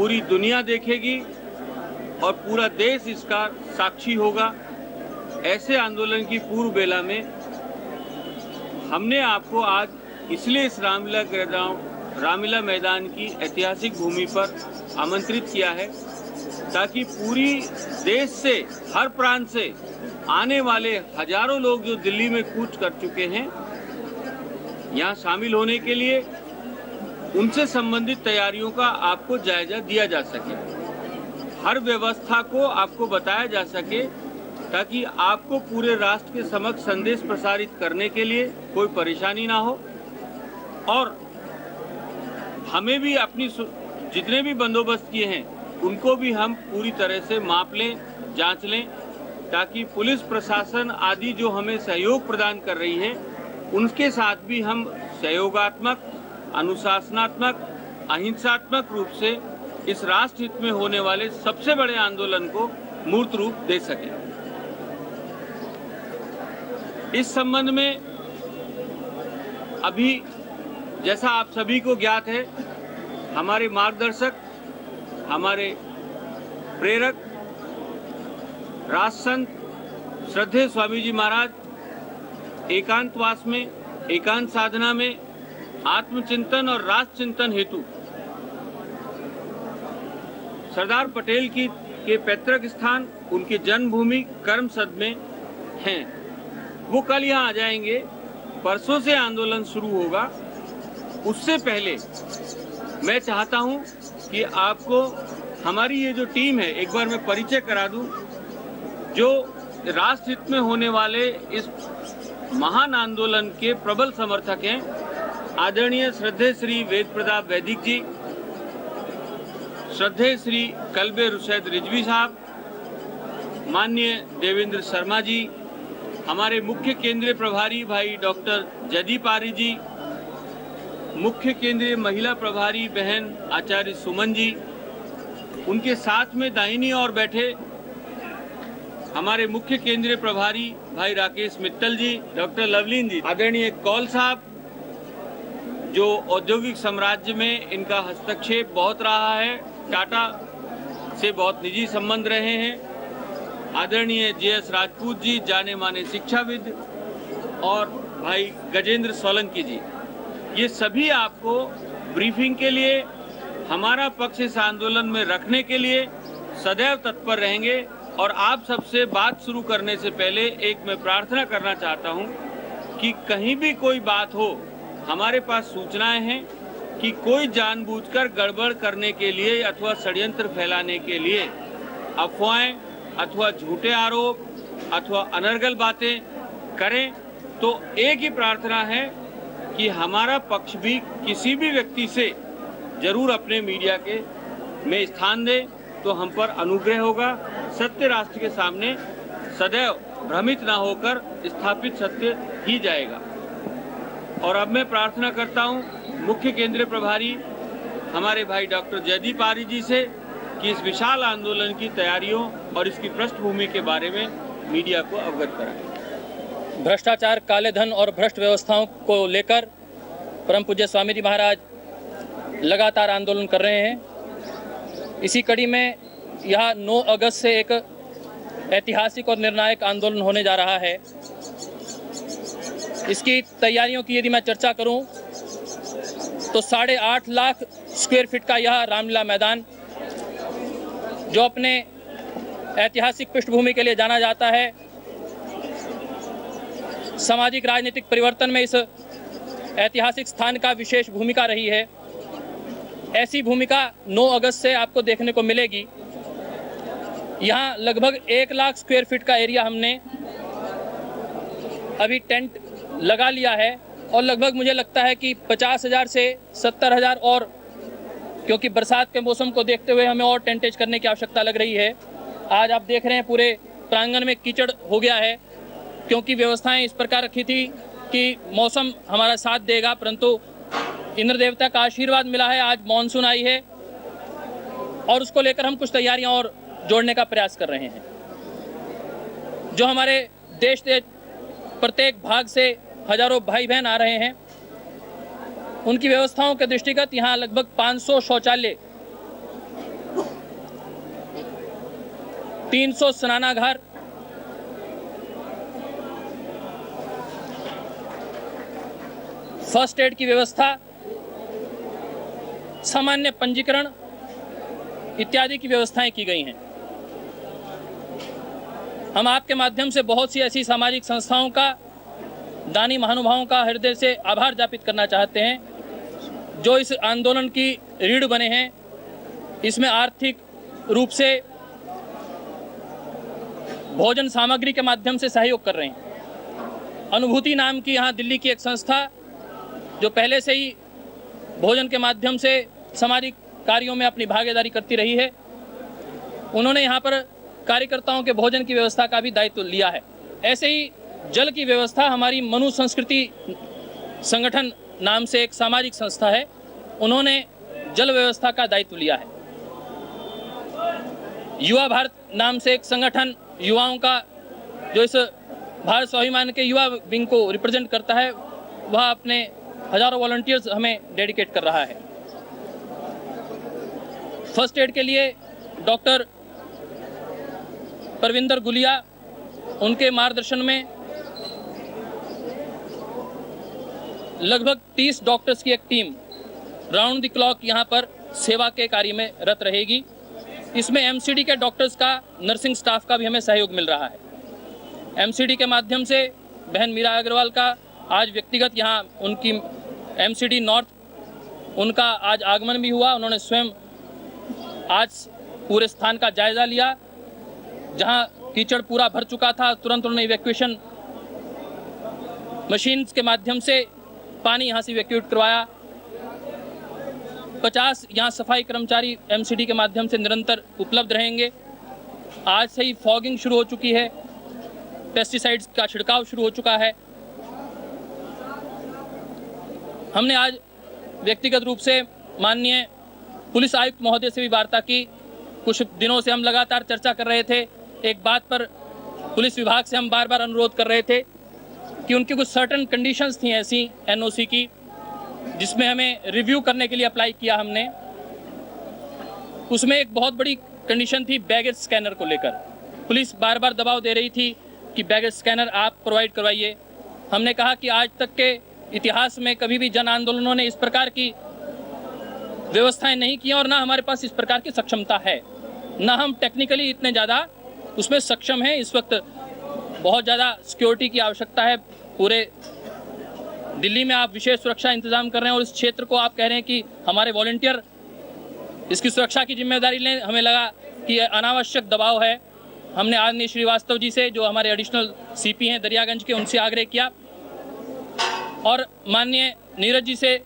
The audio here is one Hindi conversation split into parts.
पूरी दुनिया देखेगी और पूरा देश इसका साक्षी होगा। ऐसे आंदोलन की पूर्व बेला में हमने आपको आज इसलिए इस रामलीला मैदान की ऐतिहासिक भूमि पर आमंत्रित किया है ताकि पूरी देश से, हर प्रांत से आने वाले हजारों लोग जो दिल्ली में कूच कर चुके हैं, यहाँ शामिल होने के लिए उनसे संबंधित तैयारियों का आपको जायजा दिया जा सके, हर व्यवस्था को आपको बताया जा सके ताकि आपको पूरे राष्ट्र के समक्ष संदेश प्रसारित करने के लिए कोई परेशानी ना हो और हमें भी अपनी जितने भी बंदोबस्त किए हैं उनको भी हम पूरी तरह से माप लें, जांच लें ताकि पुलिस प्रशासन आदि जो हमें सहयोग प्रदान कर रही है उनके साथ भी हम सहयोगात्मक, अनुशासनात्मक, अहिंसात्मक रूप से इस राष्ट्र हित में होने वाले सबसे बड़े आंदोलन को मूर्त रूप दे सकें। इस संबंध में अभी जैसा आप सभी को ज्ञात है, हमारे मार्गदर्शक, हमारे प्रेरक, राष्ट्रसंत श्रद्धेय स्वामी जी महाराज एकांतवास में, एकांत साधना में आत्मचिंतन और राष्ट्र चिंतन हेतु सरदार पटेल के पैतृक स्थान, उनकी जन्मभूमि करमसद में हैं। वो कल यहाँ आ जाएंगे। परसों से आंदोलन शुरू होगा। उससे पहले मैं चाहता हूँ कि आपको हमारी ये जो टीम है, एक बार मैं परिचय करा दूं, जो राष्ट्र हित में होने वाले इस महान आंदोलन के प्रबल समर्थक हैं। आदरणीय श्रद्धेय श्री वेद प्रताप वैदिक जी, श्रद्धेय श्री कल्बे रुशैद रिजवी साहब, माननीय देवेंद्र शर्मा जी, हमारे मुख्य केंद्रीय प्रभारी भाई डॉक्टर जयदीप आर्य जी, मुख्य केंद्रीय महिला प्रभारी बहन आचार्य सुमन जी, उनके साथ में दाहिनी ओर बैठे हमारे मुख्य केंद्रीय प्रभारी भाई राकेश मित्तल जी, डॉक्टर लवलीन जी, आदरणीय कौल साहब, जो औद्योगिक साम्राज्य में इनका हस्तक्षेप बहुत रहा है, टाटा से बहुत निजी संबंध रहे हैं, आदरणीय JS राजपूत जी, जाने माने शिक्षाविद, और भाई गजेंद्र सोलंकी जी, ये सभी आपको ब्रीफिंग के लिए, हमारा पक्ष इस आंदोलन में रखने के लिए सदैव तत्पर रहेंगे। और आप सबसे बात शुरू करने से पहले एक मैं प्रार्थना करना चाहता हूं कि कहीं भी कोई बात हो, हमारे पास सूचनाएं हैं कि कोई जानबूझकर गड़बड़ करने के लिए अथवा षड्यंत्र फैलाने के लिए अफवाहें अथवा झूठे आरोप अथवा अनर्गल बातें करें, तो एक ही प्रार्थना है कि हमारा पक्ष भी किसी भी व्यक्ति से जरूर अपने मीडिया के में स्थान दे, तो हम पर अनुग्रह होगा। सत्य राष्ट्र के सामने सदैव भ्रमित ना होकर स्थापित सत्य ही जाएगा। और अब मैं प्रार्थना करता हूं मुख्य केंद्रीय प्रभारी हमारे भाई डॉक्टर जयदीप आर्य जी से कि इस विशाल आंदोलन की तैयारियों और इसकी पृष्ठभूमि के बारे में मीडिया को अवगत कराएं। भ्रष्टाचार, काले धन और भ्रष्ट व्यवस्थाओं को लेकर परम पूज्य स्वामी जी महाराज लगातार आंदोलन कर रहे हैं। इसी कड़ी में यह 9 अगस्त से एक ऐतिहासिक और निर्णायक आंदोलन होने जा रहा है। इसकी तैयारियों की यदि मैं चर्चा करूं तो 8.5 लाख स्क्वायर फीट का यह रामलीला मैदान, जो अपने ऐतिहासिक पृष्ठभूमि के लिए जाना जाता है, सामाजिक राजनीतिक परिवर्तन में इस ऐतिहासिक स्थान का विशेष भूमिका रही है। ऐसी भूमिका 9 अगस्त से आपको देखने को मिलेगी। यहाँ लगभग 1 लाख स्क्वायर फीट का एरिया हमने अभी टेंट लगा लिया है और लगभग मुझे लगता है कि 50,000 से 70,000 और, क्योंकि बरसात के मौसम को देखते हुए हमें और टेंटेज करने की आवश्यकता लग रही है। आज आप देख रहे हैं पूरे प्रांगण में कीचड़ हो गया है, क्योंकि व्यवस्थाएं इस प्रकार रखी थी कि मौसम हमारा साथ देगा, परंतु इंद्र देवता का आशीर्वाद मिला है, आज मानसून आई है और उसको लेकर हम कुछ तैयारियां और जोड़ने का प्रयास कर रहे हैं। जो हमारे देश के प्रत्येक भाग से हजारों भाई बहन आ रहे हैं, उनकी व्यवस्थाओं के दृष्टिगत यहाँ लगभग 500 शौचालय 300 स्नानागार, फर्स्ट एड की व्यवस्था, सामान्य पंजीकरण इत्यादि की व्यवस्थाएं की गई हैं। हम आपके माध्यम से बहुत सी ऐसी सामाजिक संस्थाओं का, दानी महानुभावों का हृदय से आभार ज्ञापित करना चाहते हैं जो इस आंदोलन की रीढ़ बने हैं। इसमें आर्थिक रूप से भोजन सामग्री के माध्यम से सहयोग कर रहे हैं। अनुभूति नाम की यहाँ दिल्ली की एक संस्था जो पहले से ही भोजन के माध्यम से सामाजिक कार्यों में अपनी भागीदारी करती रही है, उन्होंने यहाँ पर कार्यकर्ताओं के भोजन की व्यवस्था का भी दायित्व लिया है। ऐसे ही जल की व्यवस्था हमारी मनु संस्कृति संगठन नाम से एक सामाजिक संस्था है, उन्होंने जल व्यवस्था का दायित्व लिया है। युवा भारत नाम से एक संगठन युवाओं का, जो इस भारत स्वाभिमान के युवा विंग को रिप्रेजेंट करता है, वह अपने हजारों वॉलंटियर्स हमें डेडिकेट कर रहा है। फर्स्ट एड के लिए डॉक्टर परविंदर गुलिया, उनके मार्गदर्शन में लगभग 30 डॉक्टर्स की एक टीम राउंड द क्लॉक यहाँ पर सेवा के कार्य में रत रहेगी। इसमें एमसीडी के डॉक्टर्स का, नर्सिंग स्टाफ का भी हमें सहयोग मिल रहा है। एमसीडी के माध्यम से बहन मीरा अग्रवाल का आज व्यक्तिगत यहाँ उनकी एमसीडी नॉर्थ, उनका आज आगमन भी हुआ। उन्होंने स्वयं आज पूरे स्थान का जायजा लिया। जहाँ कीचड़ पूरा भर चुका था, तुरंत उन्होंने इवैक्यूएशन मशीन्स के माध्यम से पानी यहाँ से इवैक्यूएट करवाया। 50 यहाँ सफाई कर्मचारी एमसीडी के माध्यम से निरंतर उपलब्ध रहेंगे। आज से ही फॉगिंग शुरू हो चुकी है, पेस्टिसाइड्स का छिड़काव शुरू हो चुका है। हमने आज व्यक्तिगत रूप से माननीय पुलिस आयुक्त महोदय से भी वार्ता की। कुछ दिनों से हम लगातार चर्चा कर रहे थे। एक बात पर पुलिस विभाग से हम बार बार अनुरोध कर रहे थे कि उनकी कुछ सर्टेन कंडीशंस थी ऐसी एनओसी की, जिसमें हमें रिव्यू करने के लिए अप्लाई किया हमने। उसमें एक बहुत बड़ी कंडीशन थी बैगेज स्कैनर को लेकर। पुलिस बार बार दबाव दे रही थी कि बैगेज स्कैनर आप प्रोवाइड करवाइए। हमने कहा कि आज तक के इतिहास में कभी भी जन आंदोलनों ने इस प्रकार की व्यवस्थाएं नहीं की और ना हमारे पास इस प्रकार की सक्षमता है, ना हम टेक्निकली इतने ज़्यादा उसमें सक्षम हैं। इस वक्त बहुत ज़्यादा सिक्योरिटी की आवश्यकता है। पूरे दिल्ली में आप विशेष सुरक्षा इंतजाम कर रहे हैं और इस क्षेत्र को आप कह रहे हैं कि हमारे वॉलंटियर इसकी सुरक्षा की जिम्मेदारी लें। हमें लगा कि अनावश्यक दबाव है। हमने आदरणीय श्रीवास्तव जी से, जो हमारे एडिशनल सीपी हैं दरियागंज के, उनसे आग्रह किया और माननीय नीरज जी से,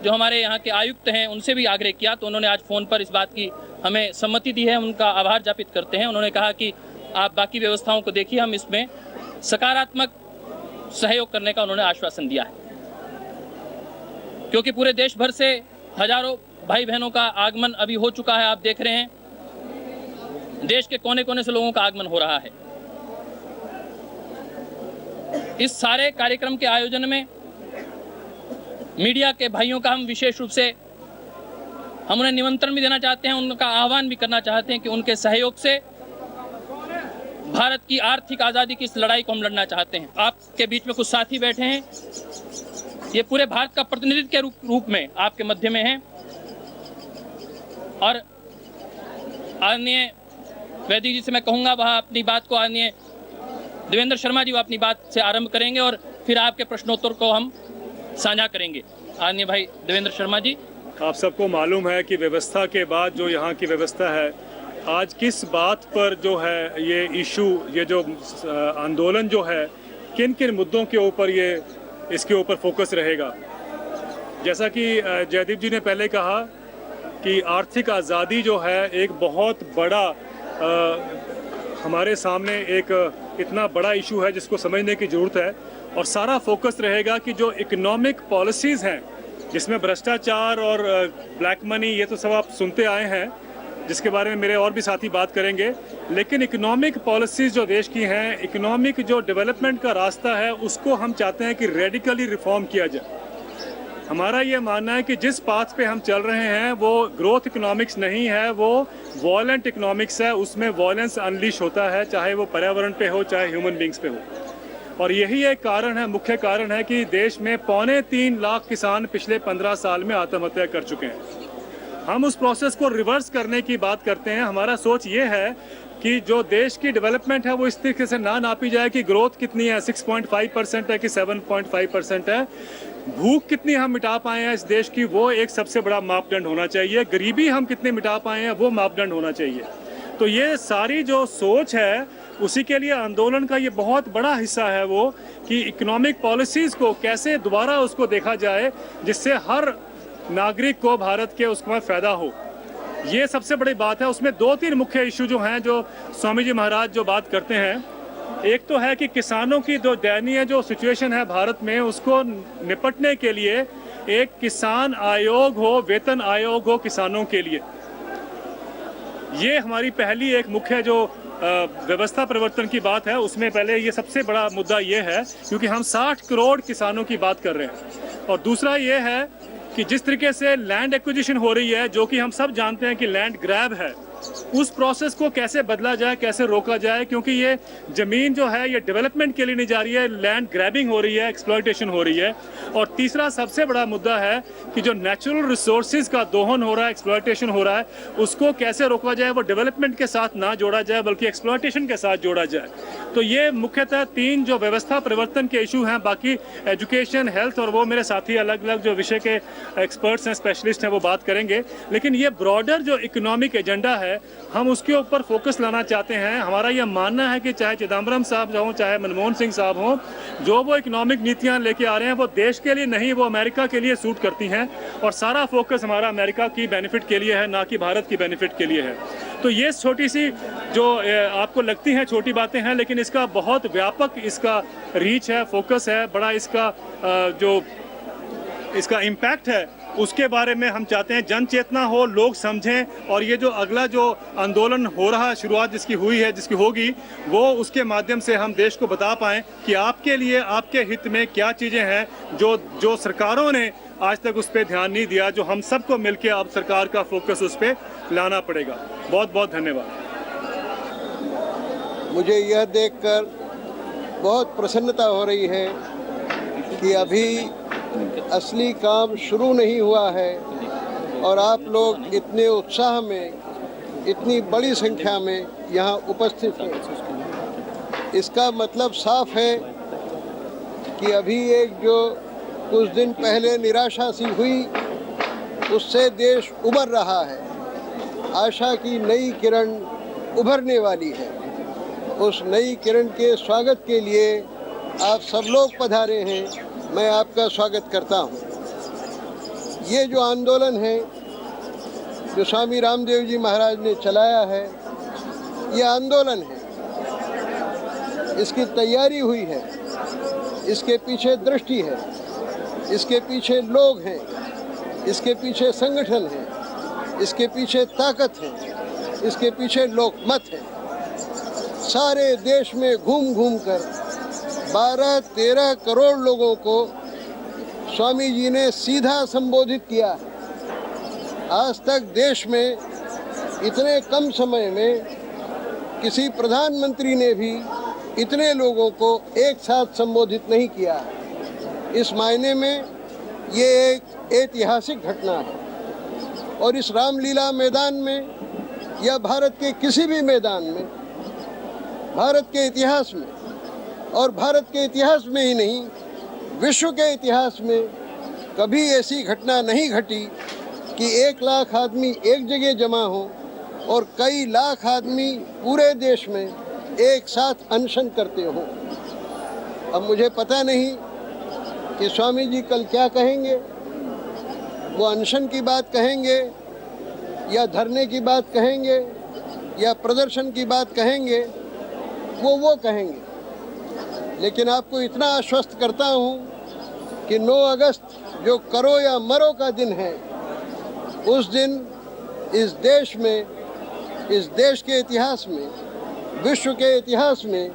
जो हमारे यहाँ के आयुक्त हैं, उनसे भी आग्रह किया। तो उन्होंने आज फ़ोन पर इस बात की हमें सम्मति दी है। उनका आभार ज्ञापित करते हैं। उन्होंने कहा कि आप बाकी व्यवस्थाओं को देखिए, हम इसमें सकारात्मक सहयोग करने का उन्होंने आश्वासन दिया है। क्योंकि पूरे देश भर से हजारों भाई बहनों का आगमन अभी हो चुका है। आप देख रहे हैं देश के कोने कोने से लोगों का आगमन हो रहा है। इस सारे कार्यक्रम के आयोजन में मीडिया के भाइयों का हम विशेष रूप से हम उन्हें निमंत्रण भी देना चाहते हैं, उनका आह्वान भी करना चाहते हैं कि उनके सहयोग से भारत की आर्थिक आज़ादी की इस लड़ाई को हम लड़ना चाहते हैं। आपके बीच में कुछ साथी बैठे हैं, ये पूरे भारत का प्रतिनिधित्व के रूप में आपके मध्य में हैं और आदरणीय वैदिक जी से मैं कहूँगा वह अपनी बात को, आदरणीय देवेंद्र शर्मा जी वो अपनी बात से आरंभ करेंगे और फिर आपके प्रश्नोत्तर को हम साझा करेंगे। आदरणीय भाई देवेंद्र शर्मा जी। आप सबको मालूम है कि व्यवस्था के बाद जो यहाँ की व्यवस्था है, आज किस बात पर जो है ये इशू, ये जो आंदोलन जो है, किन किन मुद्दों के ऊपर ये इसके ऊपर फोकस रहेगा। जैसा कि जयदीप जी ने पहले कहा कि आर्थिक आज़ादी जो है एक बहुत बड़ा हमारे सामने एक इतना बड़ा इशू है जिसको समझने की ज़रूरत है और सारा फोकस रहेगा कि जो इकोनॉमिक पॉलिसीज़ हैं जिसमें भ्रष्टाचार और ब्लैक मनी, ये तो सब आप सुनते आए हैं, जिसके बारे में मेरे और भी साथी बात करेंगे। लेकिन इकोनॉमिक पॉलिसीज़ जो देश की हैं, इकोनॉमिक जो डेवलपमेंट का रास्ता है, उसको हम चाहते हैं कि रेडिकली रिफॉर्म किया जाए। हमारा ये मानना है कि जिस पाथ पे हम चल रहे हैं वो ग्रोथ इकोनॉमिक्स नहीं है, वो वॉयलेंट इकोनॉमिक्स है। उसमें वॉयलेंस अनलीश होता है, चाहे वो पर्यावरण पे हो चाहे ह्यूमन बींग्स पे हो। और यही एक कारण है, मुख्य कारण है कि देश में 3.25 लाख किसान पिछले 15 साल में आत्महत्या कर चुके हैं। हम उस प्रोसेस को रिवर्स करने की बात करते हैं। हमारा सोच ये है कि जो देश की डेवलपमेंट है वो इस तरीके से ना नापी जाए कि ग्रोथ कितनी है, 6.5% है कि 7.5% है। भूख कितनी हम मिटा पाए हैं इस देश की, वो एक सबसे बड़ा मापदंड होना चाहिए। गरीबी हम कितनी मिटा पाए हैं, वो मापदंड होना चाहिए। तो ये सारी जो सोच है, उसी के लिए आंदोलन का ये बहुत बड़ा हिस्सा है वो कि इकोनॉमिक पॉलिसीज़ को कैसे दोबारा उसको देखा जाए जिससे हर नागरिक को भारत के उसमें फ़ायदा हो। ये सबसे बड़ी बात है। उसमें 2-3 मुख्य इशू जो हैं, जो स्वामी जी महाराज जो बात करते हैं, एक तो है कि किसानों की जो दयनीय जो सिचुएशन है भारत में, उसको निपटने के लिए एक किसान आयोग हो, वेतन आयोग हो किसानों के लिए। ये हमारी पहली एक मुख्य जो व्यवस्था परिवर्तन की बात है, उसमें पहले ये सबसे बड़ा मुद्दा ये है क्योंकि हम 60 करोड़ किसानों की बात कर रहे हैं। और दूसरा ये है कि जिस तरीके से लैंड एक्विजिशन हो रही है, जो कि हम सब जानते हैं कि लैंड ग्रैब है, उस प्रोसेस को कैसे बदला जाए, कैसे रोका जाए, क्योंकि ये ज़मीन जो है ये डेवलपमेंट के लिए नहीं जा रही है, लैंड ग्रैबिंग हो रही है, एक्सप्लॉयटेशन हो रही है। और तीसरा सबसे बड़ा मुद्दा है कि जो नेचुरल रिसोर्सेज का दोहन हो रहा है, एक्सप्लॉयटेशन हो रहा है, उसको कैसे रोका जाए, वो डेवलपमेंट के साथ ना जोड़ा जाए बल्कि एक्सप्लॉयटेशन के साथ जोड़ा जाए। तो ये मुख्यतः 3 जो व्यवस्था परिवर्तन के इशू हैं। बाकी एजुकेशन, हेल्थ और वो मेरे साथी अलग अलग जो विषय के एक्सपर्ट्स हैं, स्पेशलिस्ट हैं, वो बात करेंगे। लेकिन ये ब्रॉडर जो इकोनॉमिक एजेंडा है, हम उसके ऊपर फोकस लाना चाहते हैं। हमारा यह मानना है कि चाहे चिदम्बरम साहब हों, चाहे मनमोहन सिंह साहब हों, जो वो इकोनॉमिक नीतियां लेके आ रहे हैं वो देश के लिए नहीं, वो अमेरिका के लिए सूट करती हैं। और सारा फोकस हमारा अमेरिका की बेनिफिट के लिए है, ना कि भारत की बेनिफिट के लिए है। तो ये छोटी सी जो आपको लगती हैं छोटी बातें हैं, लेकिन इसका बहुत व्यापक इसका रीच है, फोकस है, बड़ा इसका जो इसका इम्पैक्ट है, उसके बारे में हम चाहते हैं जन चेतना हो, लोग समझें। और ये जो अगला जो आंदोलन हो रहा है, शुरुआत जिसकी हुई है, जिसकी होगी, वो उसके माध्यम से हम देश को बता पाएं कि आपके लिए, आपके हित में क्या चीज़ें हैं जो सरकारों ने आज तक उस पर ध्यान नहीं दिया, जो हम सबको मिलकर अब सरकार का फोकस उस पर लाना पड़ेगा। बहुत बहुत धन्यवाद। मुझे यह देखकर बहुत प्रसन्नता हो रही है कि अभी असली काम शुरू नहीं हुआ है और आप लोग इतने उत्साह में, इतनी बड़ी संख्या में यहाँ उपस्थित हैं। इसका मतलब साफ है कि अभी एक जो कुछ दिन पहले निराशा सी हुई, उससे देश उबर रहा है। आशा की नई किरण उभरने वाली है। उस नई किरण के स्वागत के लिए आप सब लोग पधारे हैं, मैं आपका स्वागत करता हूं। ये जो आंदोलन है जो स्वामी रामदेव जी महाराज ने चलाया है, ये आंदोलन है, इसकी तैयारी हुई है, इसके पीछे दृष्टि है, इसके पीछे लोग हैं, इसके पीछे संगठन है, इसके पीछे ताकत है, इसके पीछे लोकमत है। सारे देश में घूम घूम कर 12-13 करोड़ लोगों को स्वामी जी ने सीधा संबोधित किया। आज तक देश में इतने कम समय में किसी प्रधानमंत्री ने भी इतने लोगों को एक साथ संबोधित नहीं किया। इस मायने में ये एक ऐतिहासिक घटना है और इस रामलीला मैदान में या भारत के किसी भी मैदान में, भारत के इतिहास में, और भारत के इतिहास में ही नहीं, विश्व के इतिहास में कभी ऐसी घटना नहीं घटी कि 1 लाख आदमी एक जगह जमा हो और कई लाख आदमी पूरे देश में एक साथ अनशन करते हो। अब मुझे पता नहीं कि स्वामी जी कल क्या कहेंगे। वो अनशन की बात कहेंगे या धरने की बात कहेंगे या प्रदर्शन की बात कहेंगे, वो कहेंगे। लेकिन आपको इतना आश्वस्त करता हूं कि 9 अगस्त जो करो या मरो का दिन है, उस दिन इस देश में, इस देश के इतिहास में, विश्व के इतिहास में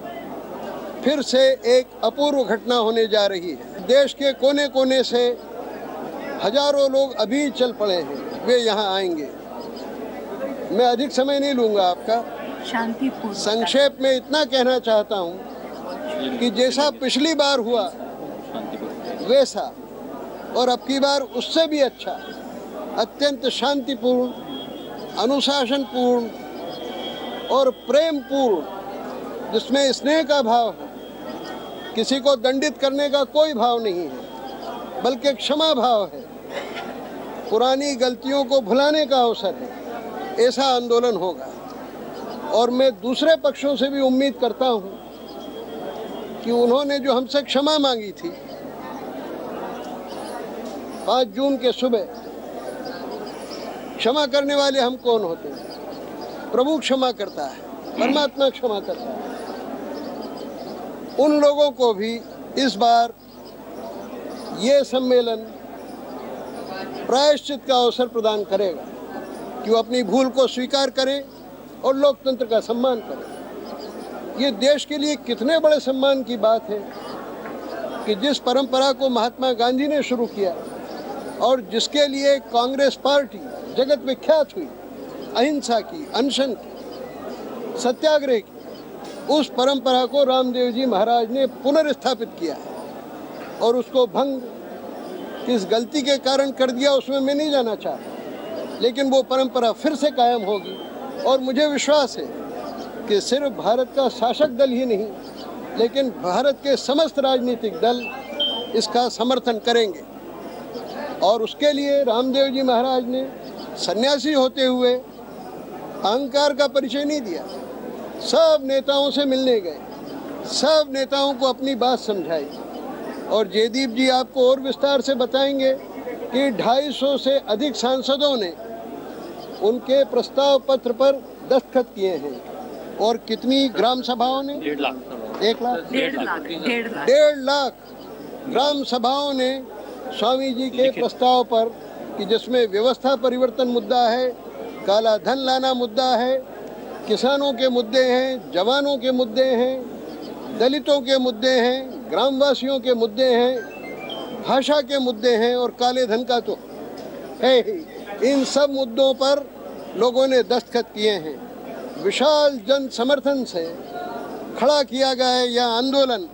फिर से एक अपूर्व घटना होने जा रही है। देश के कोने कोने से हजारों लोग अभी चल पड़े हैं, वे यहाँ आएंगे। मैं अधिक समय नहीं लूँगा आपका, शांतिपूर्ण संक्षेप में इतना कहना चाहता हूँ कि जैसा पिछली बार हुआ वैसा और अब की बार उससे भी अच्छा, अत्यंत शांतिपूर्ण, अनुशासनपूर्ण और प्रेमपूर्ण, जिसमें स्नेह का भाव है, किसी को दंडित करने का कोई भाव नहीं है, बल्कि क्षमा भाव है, पुरानी गलतियों को भुलाने का अवसर है, ऐसा आंदोलन होगा। और मैं दूसरे पक्षों से भी उम्मीद करता हूं कि उन्होंने जो हमसे क्षमा मांगी थी 5 जून के सुबह, क्षमा करने वाले हम कौन होते हैं? प्रभु क्षमा करता है, परमात्मा क्षमा करता है। उन लोगों को भी इस बार ये सम्मेलन प्रायश्चित का अवसर प्रदान करेगा कि वो अपनी भूल को स्वीकार करें और लोकतंत्र का सम्मान करें। ये देश के लिए कितने बड़े सम्मान की बात है कि जिस परंपरा को महात्मा गांधी ने शुरू किया और जिसके लिए कांग्रेस पार्टी जगत विख्यात हुई, अहिंसा की, अनशन की, सत्याग्रह की, उस परंपरा को रामदेव जी महाराज ने पुनर्स्थापित किया है। और उसको भंग किस गलती के कारण कर दिया उसमें मैं नहीं जाना चाहता, लेकिन वो परंपरा फिर से कायम होगी। और मुझे विश्वास है कि सिर्फ भारत का शासक दल ही नहीं, लेकिन भारत के समस्त राजनीतिक दल इसका समर्थन करेंगे। और उसके लिए रामदेव जी महाराज ने सन्यासी होते हुए अहंकार का परिचय नहीं दिया, सब नेताओं से मिलने गए, सब नेताओं को अपनी बात समझाई। और जयदीप जी आपको और विस्तार से बताएंगे कि 250 से अधिक सांसदों ने उनके प्रस्ताव पत्र पर दस्तखत किए हैं। और कितनी ग्राम सभाओं ने? 1 लाख ग्राम सभाओं ने स्वामी जी के प्रस्ताव पर, कि जिसमें व्यवस्था परिवर्तन मुद्दा है, काला धन लाना मुद्दा है, किसानों के मुद्दे हैं, जवानों के मुद्दे हैं, दलितों के मुद्दे हैं, ग्रामवासियों के मुद्दे हैं, भाषा के मुद्दे हैं और काले धन का तो है ही। इन सब मुद्दों पर लोगों ने दस्तखत किए हैं। विशाल जन समर्थन से खड़ा किया गया यह आंदोलन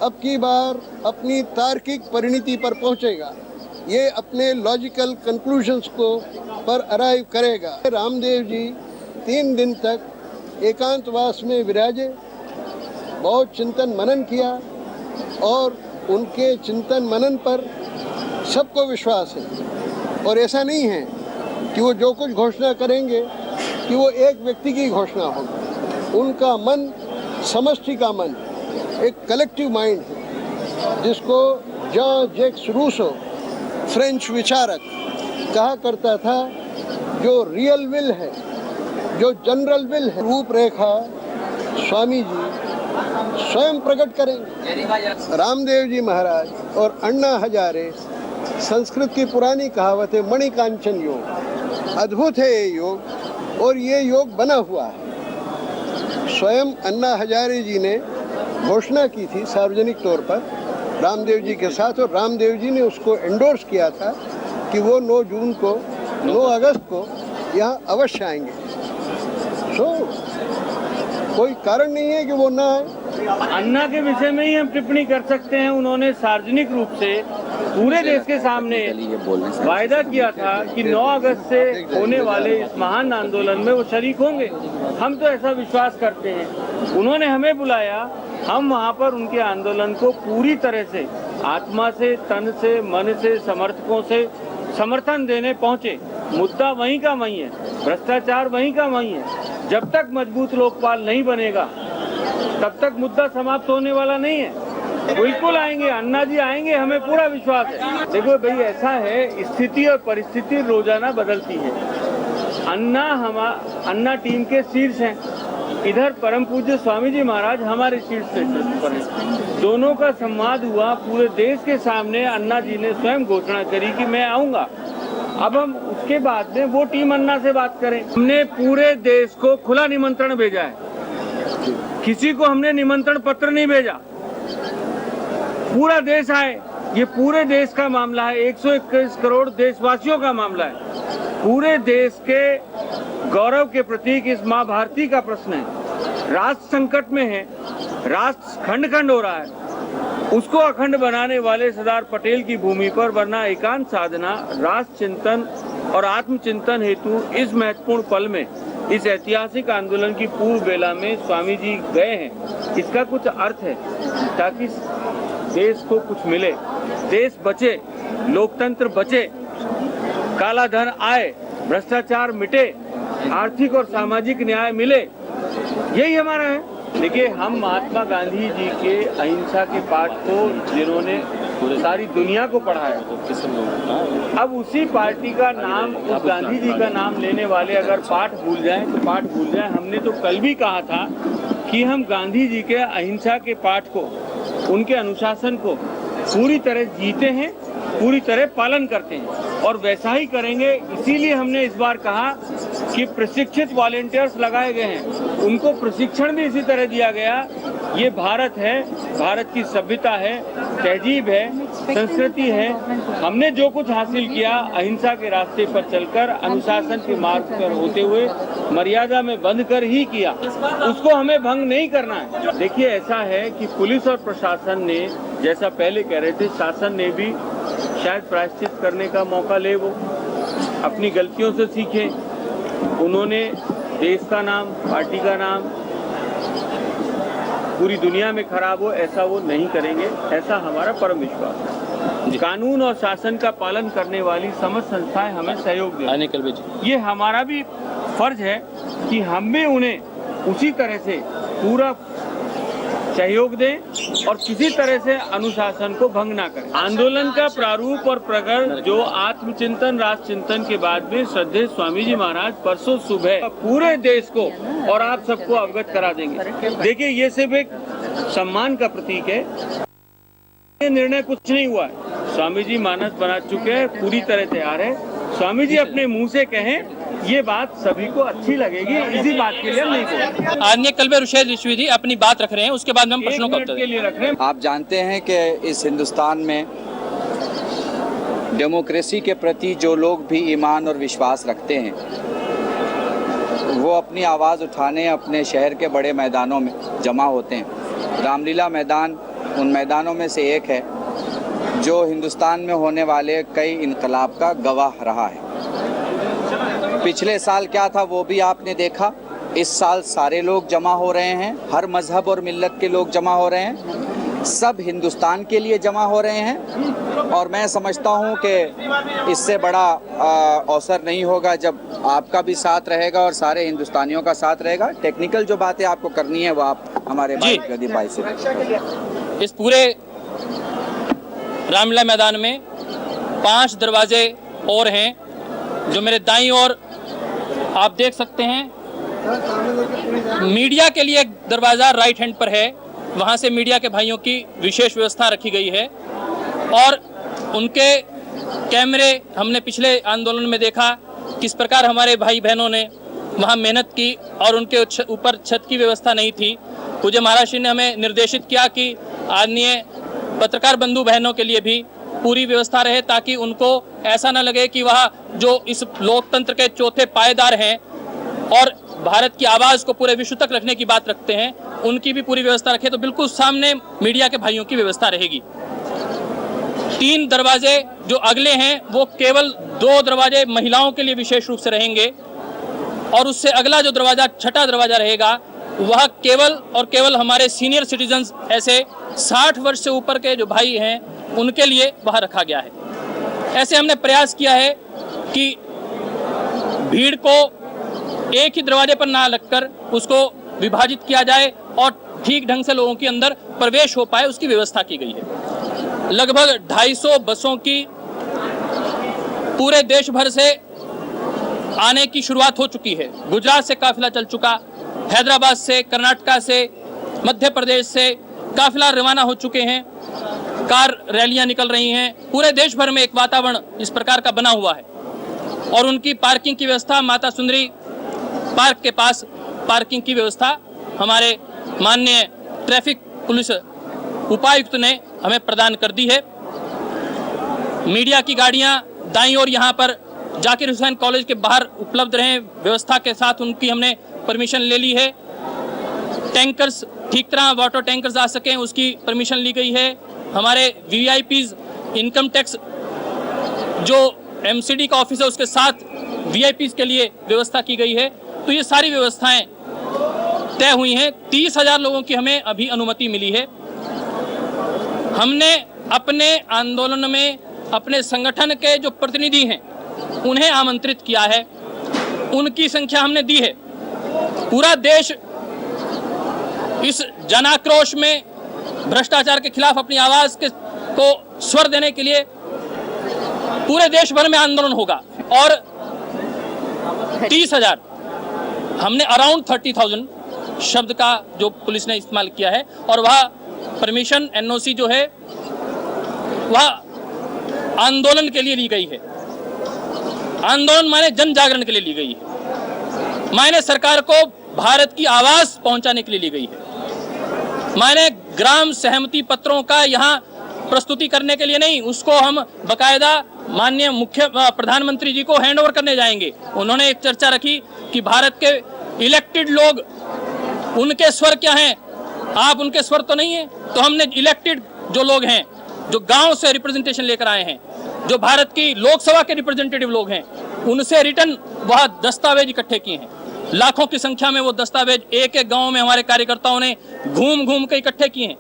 अब की बार अपनी तार्किक परिणति पर पहुंचेगा। ये अपने लॉजिकल कंक्लूजन्स को पर अराइव करेगा। रामदेव जी 3 दिन तक एकांतवास में विराजे, बहुत चिंतन मनन किया और उनके चिंतन मनन पर सबको विश्वास है। और ऐसा नहीं है कि वो जो कुछ घोषणा करेंगे कि वो एक व्यक्ति की घोषणा होगी। उनका मन समष्टि का मन, एक कलेक्टिव माइंड है, जिसको जॉन जैक्स रूसो फ्रेंच विचारक कहा करता था, जो रियल विल है, जो जनरल विल है, रूपरेखा स्वामी जी स्वयं प्रकट करेंगे। रामदेव जी महाराज और अन्ना हजारे, संस्कृत की पुरानी कहावत है मणिकांचन योग, अद्भुत है ये योग और ये योग बना हुआ है। स्वयं अन्ना हजारे जी ने घोषणा की थी सार्वजनिक तौर पर रामदेव जी के साथ, और रामदेव जी ने उसको एंडोर्स किया था कि वो 9 अगस्त को यहाँ अवश्य आएंगे। कोई कारण नहीं है कि वो ना आए। अन्ना के विषय में ही हम टिप्पणी कर सकते हैं। उन्होंने सार्वजनिक रूप से पूरे देश के सामने वायदा किया था कि 9 अगस्त से होने वाले इस महान आंदोलन में वो शरीक होंगे। हम तो ऐसा विश्वास करते हैं। उन्होंने हमें बुलाया, हम वहाँ पर उनके आंदोलन को पूरी तरह से आत्मा से, तन से, मन से, समर्थकों से समर्थन देने पहुँचे। मुद्दा वहीं का वहीं है, भ्रष्टाचार वहीं का वहीं है। जब तक मजबूत लोकपाल नहीं बनेगा तब तक मुद्दा समाप्त होने वाला नहीं है। बिल्कुल आएंगे, अन्ना जी आएंगे, हमें पूरा विश्वास है। देखो भाई, ऐसा है, स्थिति और परिस्थिति रोजाना बदलती है। अन्ना टीम के शीर्ष हैं, इधर परम पूज्य स्वामी जी महाराज हमारे शीर्ष पर हैं। दोनों का संवाद हुआ पूरे देश के सामने। अन्ना जी ने स्वयं घोषणा करी कि मैं आऊंगा। अब हम उसके बाद में वो टीम अन्ना से बात करें। हमने पूरे देश को खुला निमंत्रण भेजा है, किसी को हमने निमंत्रण पत्र नहीं भेजा। पूरा देश आए, ये पूरे देश का मामला है, 121 करोड़ देशवासियों का मामला है। पूरे देश के गौरव के प्रतीक इस माँ भारती का प्रश्न है। राष्ट्र संकट में है, राष्ट्र खंड खंड हो रहा है, उसको अखंड बनाने वाले सरदार पटेल की भूमि पर वरना एकांत साधना, राष्ट्र चिंतन और आत्मचिंतन हेतु इस महत्वपूर्ण पल में, इस ऐतिहासिक आंदोलन की पूर्व बेला में स्वामी जी गए हैं। इसका कुछ अर्थ है ताकि देश को कुछ मिले, देश बचे, लोकतंत्र बचे, काला धन आए, भ्रष्टाचार मिटे, आर्थिक और सामाजिक न्याय मिले, यही हमारा है। देखिए, हम महात्मा गांधी जी के अहिंसा के पाठ को जिन्होंने सारी दुनिया को पढ़ाया, अब उसी पार्टी का नाम, उस गांधी जी का नाम लेने वाले अगर पाठ भूल जाएं तो पाठ भूल जाएं। हमने तो कल भी कहा था कि हम गांधी जी के अहिंसा के पाठ को, उनके अनुशासन को पूरी तरह जीते हैं, पूरी तरह पालन करते हैं और वैसा ही करेंगे। इसीलिए हमने इस बार कहा कि प्रशिक्षित वॉलेंटियर्स लगाए गए हैं, उनको प्रशिक्षण भी इसी तरह दिया गया। ये भारत है, भारत की सभ्यता है, तहजीब है, संस्कृति है। हमने जो कुछ हासिल किया अहिंसा के रास्ते पर चलकर, अनुशासन के मार्ग पर होते हुए, मर्यादा में बंध कर ही किया, उसको हमें भंग नहीं करना है। देखिए, ऐसा है कि पुलिस और प्रशासन ने, जैसा पहले कह रहे थे, शासन ने भी शायद प्रायश्चित करने का मौका ले, वो अपनी गलतियों से सीखे। उन्होंने देश का नाम, पार्टी का नाम पूरी दुनिया में खराब हो ऐसा वो नहीं करेंगे, ऐसा हमारा परम विश्वास है। कानून और शासन का पालन करने वाली समस्त संस्थाएं हमें सहयोग दें। ये हमारा भी फर्ज है कि हम भी उन्हें उसी तरह से पूरा सहयोग दें और किसी तरह से अनुशासन को भंग ना करें। आंदोलन का प्रारूप और प्रकरण जो आत्मचिंतन, राष्ट्र चिंतन के बाद में श्रद्धेय स्वामी जी महाराज परसों सुबह पूरे देश को और आप सबको अवगत करा देंगे। देखिए, ये सिर्फ एक सम्मान का प्रतीक है, ये निर्णय कुछ नहीं हुआ है। स्वामी जी मानस बना चुके हैं, पूरी तरह तैयार है। स्वामी जी अपने मुंह से कहें, ये बात सभी को अच्छी लगेगी, इसी बात के लिए हम नहीं बोलेंगे। आदरणीय कलबे रुशैद रिजवी जी अपनी बात रख रहे हैं, उसके बाद में हम प्रश्नों का उत्तर के लिए रख रहे हैं। आप जानते हैं कि इस हिंदुस्तान में डेमोक्रेसी के प्रति जो लोग भी ईमान और विश्वास रखते हैं, वो अपनी आवाज़ उठाने अपने शहर के बड़े मैदानों में जमा होते हैं। रामलीला मैदान उन मैदानों में से एक है जो हिंदुस्तान में होने वाले कई इनकलाब का गवाह रहा है। पिछले साल क्या था वो भी आपने देखा। इस साल सारे लोग जमा हो रहे हैं, हर मजहब और मिल्लत के लोग जमा हो रहे हैं, सब हिंदुस्तान के लिए जमा हो रहे हैं। और मैं समझता हूं कि इससे बड़ा अवसर नहीं होगा जब आपका भी साथ रहेगा और सारे हिंदुस्तानियों का साथ रहेगा। टेक्निकल जो बातें आपको करनी है वो आप हमारे भाई प्रदीप भाई से। इस पूरे रामलीला मैदान में 5 दरवाजे और हैं, जो मेरे दाईं ओर आप देख सकते हैं। मीडिया के लिए एक दरवाज़ा राइट हैंड पर है, वहाँ से मीडिया के भाइयों की विशेष व्यवस्था रखी गई है और उनके कैमरे हमने पिछले आंदोलन में देखा किस प्रकार हमारे भाई बहनों ने वहाँ मेहनत की और उनके ऊपर छत की व्यवस्था नहीं थी। पूज्य महाराज जी ने हमें निर्देशित किया कि आदरणीय पत्रकार बंधु बहनों के लिए भी पूरी व्यवस्था रहे, ताकि उनको ऐसा न लगे कि वह जो इस लोकतंत्र के चौथे पायेदार हैं और भारत की आवाज़ को पूरे विश्व तक रखने की बात रखते हैं, उनकी भी पूरी व्यवस्था रखे। तो बिल्कुल सामने मीडिया के भाइयों की व्यवस्था रहेगी। 3 दरवाजे जो अगले हैं वो केवल 2 दरवाजे महिलाओं के लिए विशेष रूप से रहेंगे और उससे अगला जो दरवाजा, छठा दरवाजा रहेगा, वह केवल और केवल हमारे सीनियर सिटीजन्स, ऐसे 60 वर्ष से ऊपर के जो भाई हैं, उनके लिए वह रखा गया है। ऐसे हमने प्रयास किया है कि भीड़ को एक ही दरवाजे पर ना लगकर उसको विभाजित किया जाए और ठीक ढंग से लोगों के अंदर प्रवेश हो पाए, उसकी व्यवस्था की गई है। लगभग 250 बसों की पूरे देश भर से आने की शुरुआत हो चुकी है। गुजरात से काफिला चल चुका, हैदराबाद से, कर्नाटका से, मध्य प्रदेश से काफिला रवाना हो चुके हैं, कार रैलियां निकल रही हैं। पूरे देश भर में एक वातावरण इस प्रकार का बना हुआ है और उनकी पार्किंग की व्यवस्था, माता सुंदरी पार्क के पास पार्किंग की व्यवस्था हमारे माननीय ट्रैफिक पुलिस उपायुक्त ने हमें प्रदान कर दी है। मीडिया की गाड़ियां दाईं ओर यहाँ पर जाकिर हुसैन कॉलेज के बाहर उपलब्ध रहे व्यवस्था के साथ, उनकी हमने परमिशन ले ली है। टैंकर्स ठीक तरह वाटर टैंकर्स आ सकें उसकी परमिशन ली गई है। हमारे वीआईपीज इनकम टैक्स जो एमसीडी का ऑफिस है उसके साथ वीआईपीज के लिए व्यवस्था की गई है। तो ये सारी व्यवस्थाएं तय हुई हैं। 30,000 लोगों की हमें अभी अनुमति मिली है। हमने अपने आंदोलन में अपने संगठन के जो प्रतिनिधि हैं उन्हें आमंत्रित किया है, उनकी संख्या हमने दी है। पूरा देश इस जनाक्रोश में भ्रष्टाचार के खिलाफ अपनी आवाज को स्वर देने के लिए पूरे देश भर में आंदोलन होगा। और 30,000 हमने अराउंड 30,000 शब्द का जो पुलिस ने इस्तेमाल किया है, और वह परमिशन एनओसी जो है वह आंदोलन के लिए ली गई है। आंदोलन माने जन जागरण के लिए ली गई है, माने सरकार को भारत की आवाज पहुंचाने के लिए ली गई है, माने ग्राम सहमति पत्रों का यहाँ प्रस्तुति करने के लिए नहीं, उसको हम बकायदा माननीय मुख्य प्रधानमंत्री जी को हैंडओवर करने जाएंगे। उन्होंने एक चर्चा रखी कि भारत के इलेक्टेड लोग उनके स्वर क्या हैं, आप उनके स्वर तो नहीं है। तो हमने इलेक्टेड जो लोग हैं, जो गांव से रिप्रेजेंटेशन लेकर आए हैं, जो भारत की लोकसभा के रिप्रेजेंटेटिव लोग हैं, उनसे रिटर्न वह दस्तावेज इकट्ठे किए हैं। लाखों की संख्या में वो दस्तावेज एक एक गांव में हमारे कार्यकर्ताओं ने घूम घूम के इकट्ठे किए हैं।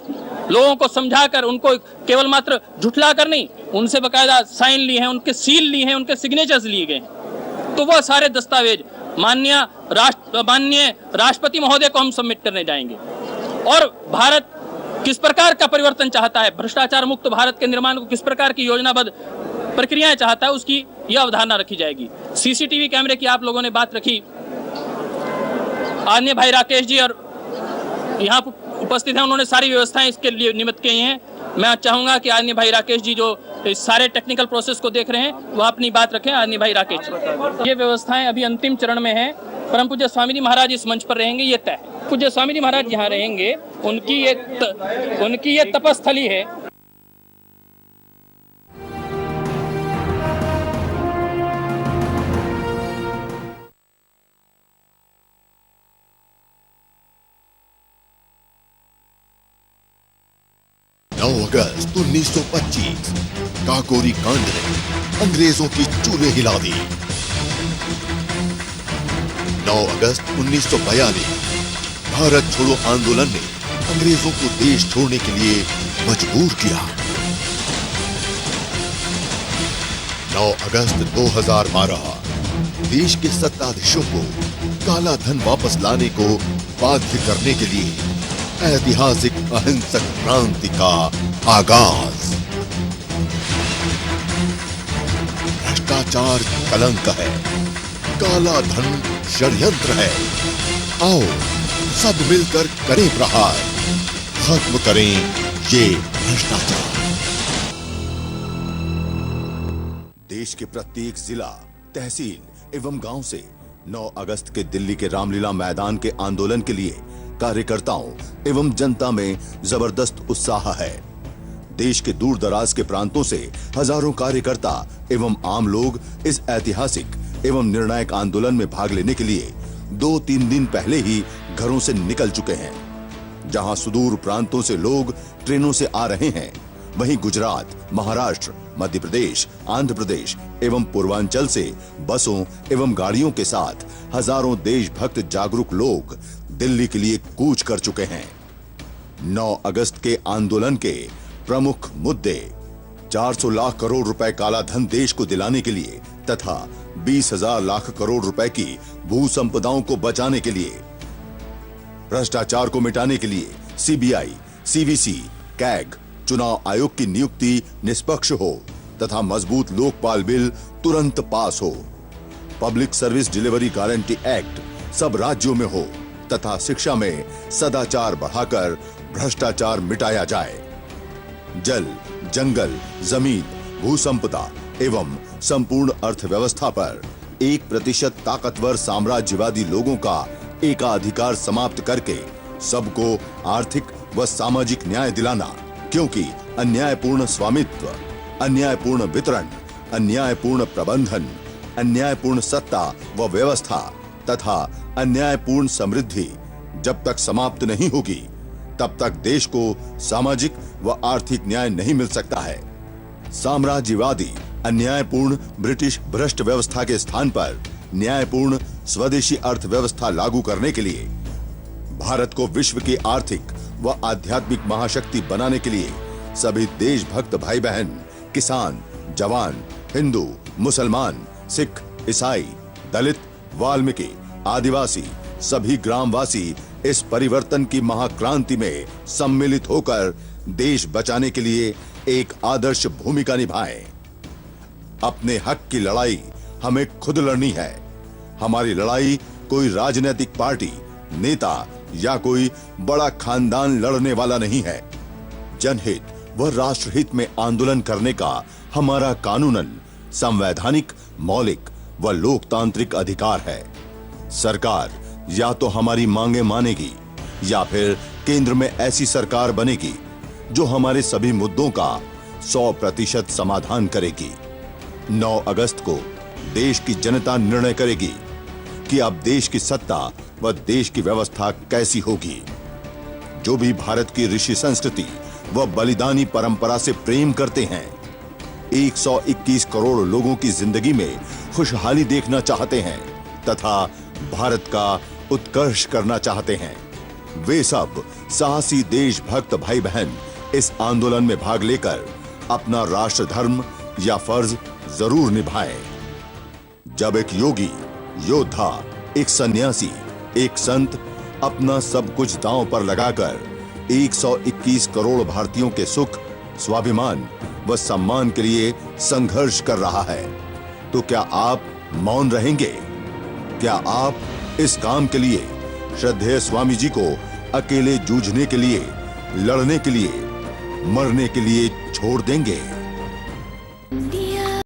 लोगों को समझाकर, उनको केवल मात्र झुठला कर नहीं, उनसे बकायदा साइन लिए हैं, उनके सील लिए हैं, उनके सिग्नेचर्स लिए गए हैं। तो वह सारे दस्तावेज माननीय राष्ट्रपति महोदय को हम सबमिट करने जाएंगे। और भारत किस प्रकार का परिवर्तन चाहता है, भ्रष्टाचार मुक्त भारत के निर्माण को किस प्रकार की योजनाबद्ध प्रक्रियाएं चाहता है, उसकी यह अवधारणा रखी जाएगी। सीसीटीवी कैमरे की आप लोगों ने बात रखी, आदरणीय भाई राकेश जी और यहाँ उपस्थित हैं, उन्होंने सारी व्यवस्थाएं इसके लिए निमित्त की हैं। मैं चाहूंगा कि आदरणीय भाई राकेश जी जो इस सारे टेक्निकल प्रोसेस को देख रहे हैं वह अपनी बात रखें। आदरणीय भाई राकेश जी, ये व्यवस्थाएं अभी अंतिम चरण में हैं। परम पूज्य स्वामी जी महाराज इस मंच पर रहेंगे, ये तय है। पूज्य स्वामी जी महाराज यहाँ रहेंगे, उनकी ये तपस्थली है। अगस्त 1925 काकोरी कांड ने अंग्रेजों की चूल्हे हिला दी। 9 अगस्त 1942 भारत छोड़ो आंदोलन ने अंग्रेजों को देश छोड़ने के लिए मजबूर किया। 9 अगस्त 2012 देश के सत्ताधीशों को काला धन वापस लाने को बाध्य करने के लिए ऐतिहासिक अहिंसक क्रांति का आगाज। भ्रष्टाचार कलंक है, काला धन षड्यंत्र है। आओ सब मिलकर करें प्रहार, खत्म करें ये भ्रष्टाचार। देश के प्रत्येक जिला, तहसील एवं गांव से 9 अगस्त के दिल्ली के रामलीला मैदान के आंदोलन के लिए कार्यकर्ताओं एवं जनता में जबरदस्त उत्साह है। देश के दूर दराज के प्रांतों से हजारों कार्यकर्ता एवं आम लोग इस ऐतिहासिक एवं निर्णायक आंदोलन में भाग लेने के लिए 2-3 दिन पहले ही घरों से निकल चुके हैं। जहां सुदूर प्रांतों से लोग ट्रेनों से आ रहे हैं, वहीं गुजरात, महाराष्ट्र, मध्य प्रदेश, आंध्र प्रदेश एवं पूर्वांचल से बसों एवं गाड़ियों के साथ हजारों देशभक्त जागरूक लोग दिल्ली के लिए कूच कर चुके हैं। 9 अगस्त के आंदोलन के प्रमुख मुद्दे 400 लाख करोड़ रुपए काला धन देश को दिलाने के लिए तथा 20,000 लाख करोड़ रुपए की भू संपदाओं को बचाने के लिए, भ्रष्टाचार को मिटाने के लिए सीबीआई, सीवीसी, कैग, चुनाव आयोग की नियुक्ति निष्पक्ष हो तथा मजबूत लोकपाल बिल तुरंत पास हो, public service delivery guarantee act सब राज्यों में हो तथा शिक्षा में सदाचार बढ़ाकर भ्रष्टाचार मिटाया जाए। जल, जंगल, जमीन, भू संपदा एवं संपूर्ण अर्थव्यवस्था पर 1% ताकतवर साम्राज्यवादी लोगों का एकाधिकार समाप्त करके सबको आर्थिक व सामाजिक न्याय दिलाना, क्योंकि अन्यायपूर्ण स्वामित्व अन्यायपूर्ण वितरण, अन्यायपूर्ण प्रबंधन, अन्यायपूर्ण सत्ता व व्यवस्था तथा अन्यायपूर्ण समृद्धि जब तक समाप्त नहीं होगी तब तक देश को सामाजिक व आर्थिक न्याय नहीं मिल सकता है। साम्राज्यवादी अन्यायपूर्ण ब्रिटिश भ्रष्ट व्यवस्था के स्थान पर न्यायपूर्ण स्वदेशी अर्थव्यवस्था लागू करने के लिए, भारत को विश्व की आर्थिक व आध्यात्मिक महाशक्ति बनाने के लिए सभी देशभक्त भाई बहन, किसान, जवान, हिंदू, मुसलमान, सिख, ईसाई, दलित, वाल्मीकि, आदिवासी, सभी ग्रामवासी इस परिवर्तन की महाक्रांति में सम्मिलित होकर देश बचाने के लिए एक आदर्श भूमिका निभाएं। अपने हक की लड़ाई हमें खुद लड़नी है। हमारी लड़ाई कोई राजनीतिक पार्टी, नेता या कोई बड़ा खानदान लड़ने वाला नहीं है। जनहित व राष्ट्रहित में आंदोलन करने का हमारा कानूनन, संवैधानिक, मौलिक व लोकतांत्रिक अधिकार है। सरकार या तो हमारी मांगे मानेगी या फिर केंद्र में ऐसी सरकार बनेगी जो हमारे सभी मुद्दों का 100% समाधान करेगी। 9 अगस्त को देश की जनता निर्णय करेगी कि अब देश की सत्ता व देश की व्यवस्था कैसी होगी। जो भी भारत की ऋषि संस्कृति व बलिदानी परंपरा से प्रेम करते हैं, 121 करोड़ लोगों की जिंदगी में खुशहाली देखना चाहते हैं तथा भारत का उत्कर्ष करना चाहते हैं, वे सब साहसी देशभक्त भाई बहन इस आंदोलन में भाग लेकर अपना राष्ट्र धर्म या फर्ज जरूर निभाएं। जब एक योगी, योद्धा, एक सन्यासी, एक संत अपना सब कुछ दांव पर लगाकर 121 करोड़ भारतीयों के सुख, स्वाभिमान व सम्मान के लिए संघर्ष कर रहा है, तो क्या आप मौन रहेंगे? क्या आप इस काम के लिए श्रद्धेय स्वामी जी को अकेले जूझने के लिए, लड़ने के लिए, मरने के लिए छोड़ देंगे?